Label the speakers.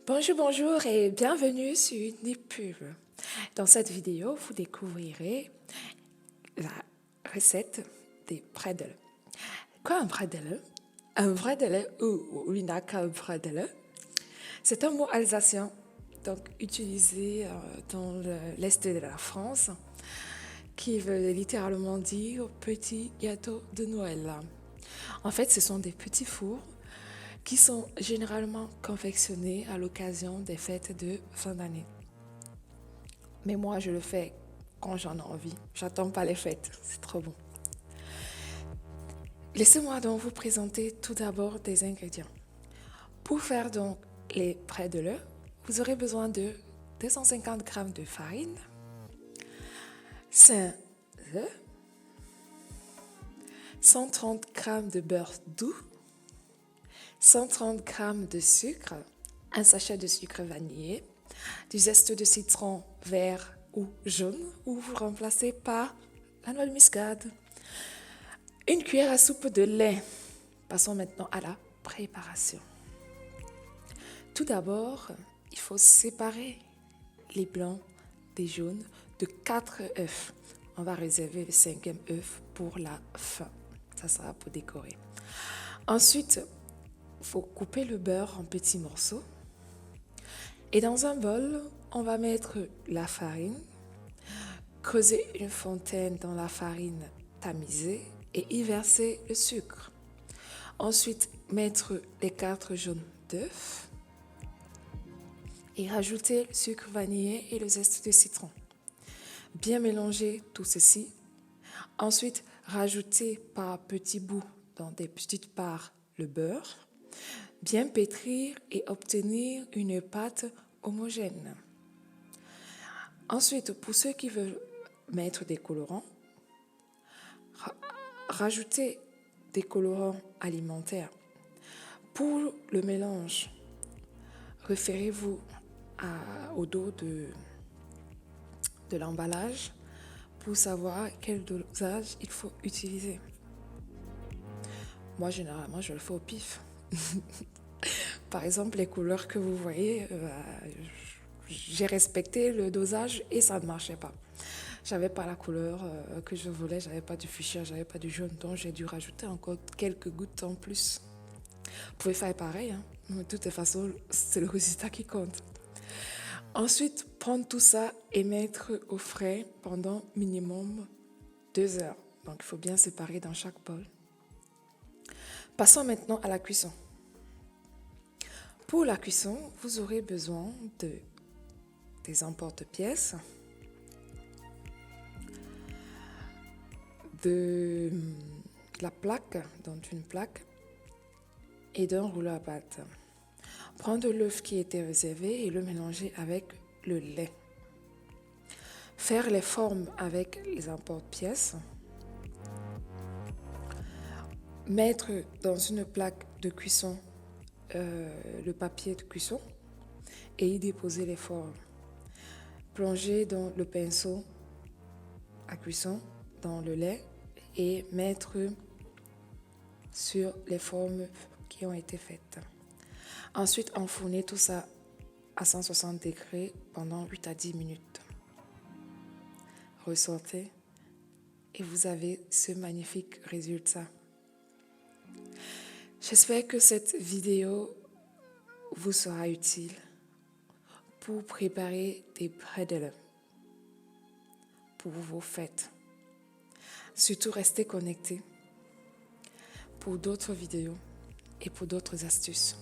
Speaker 1: Bonjour et bienvenue sur Nipub. Dans cette vidéo, vous découvrirez la recette des bredel. Quoi un bredel? Un bredel ou une bredel, c'est un mot alsacien donc utilisé dans l'est de la France qui veut littéralement dire petit gâteau de Noël. En fait, ce sont des petits fours qui sont généralement confectionnés à l'occasion des fêtes de fin d'année. Mais moi, je le fais quand j'en ai envie. J'attends pas les fêtes, c'est trop bon. Laissez-moi donc vous présenter tout d'abord des ingrédients. Pour faire donc les bredel, vous aurez besoin de 250 g de farine, 5 œufs, 130 g de beurre doux, 130 g de sucre, un sachet de sucre vanillé, du zeste de citron vert ou jaune, ou vous remplacez par la noix de muscade. Une cuillère à soupe de lait. Passons maintenant à la préparation. Tout d'abord, il faut séparer les blancs des jaunes de 4 œufs. On va réserver le 5e œuf pour la fin. Ça sera pour décorer. Ensuite, il faut couper le beurre en petits morceaux. Et dans un bol, on va mettre la farine, creuser une fontaine dans la farine tamisée et y verser le sucre. Ensuite, mettre les 4 jaunes d'œufs et rajouter le sucre vanillé et le zeste de citron. Bien mélanger tout ceci. Ensuite, rajouter par petits bouts dans des petites parts le beurre. Bien pétrir et obtenir une pâte homogène. Ensuite, pour ceux qui veulent mettre des colorants, rajoutez des colorants alimentaires. Pour le mélange, référez-vous au dos de l'emballage pour savoir quel dosage il faut utiliser. Moi, généralement, je le fais au pif. Par exemple, les couleurs que vous voyez, j'ai respecté le dosage et ça ne marchait pas. J'avais pas la couleur que je voulais, j'avais pas du fuchsia, j'avais pas du jaune, donc j'ai dû rajouter encore quelques gouttes en plus. Vous pouvez faire pareil, hein? Mais de toute façon, c'est le résultat qui compte. Ensuite, prendre tout ça et mettre au frais pendant minimum 2 heures. Donc, il faut bien séparer dans chaque bol. Passons maintenant à la cuisson. Pour la cuisson, vous aurez besoin des emporte-pièces, de la plaque, donc une plaque, et d'un rouleau à pâte. Prendre l'œuf qui était réservé et le mélanger avec le lait. Faire les formes avec les emporte-pièces. Mettre dans une plaque de cuisson le papier de cuisson et y déposer les formes. Plonger dans le pinceau à cuisson dans le lait et mettre sur les formes qui ont été faites. Ensuite, enfourner tout ça à 160 degrés pendant 8 à 10 minutes. Ressortez et vous avez ce magnifique résultat. J'espère que cette vidéo vous sera utile pour préparer des bredel pour vos fêtes. Surtout, restez connectés pour d'autres vidéos et pour d'autres astuces.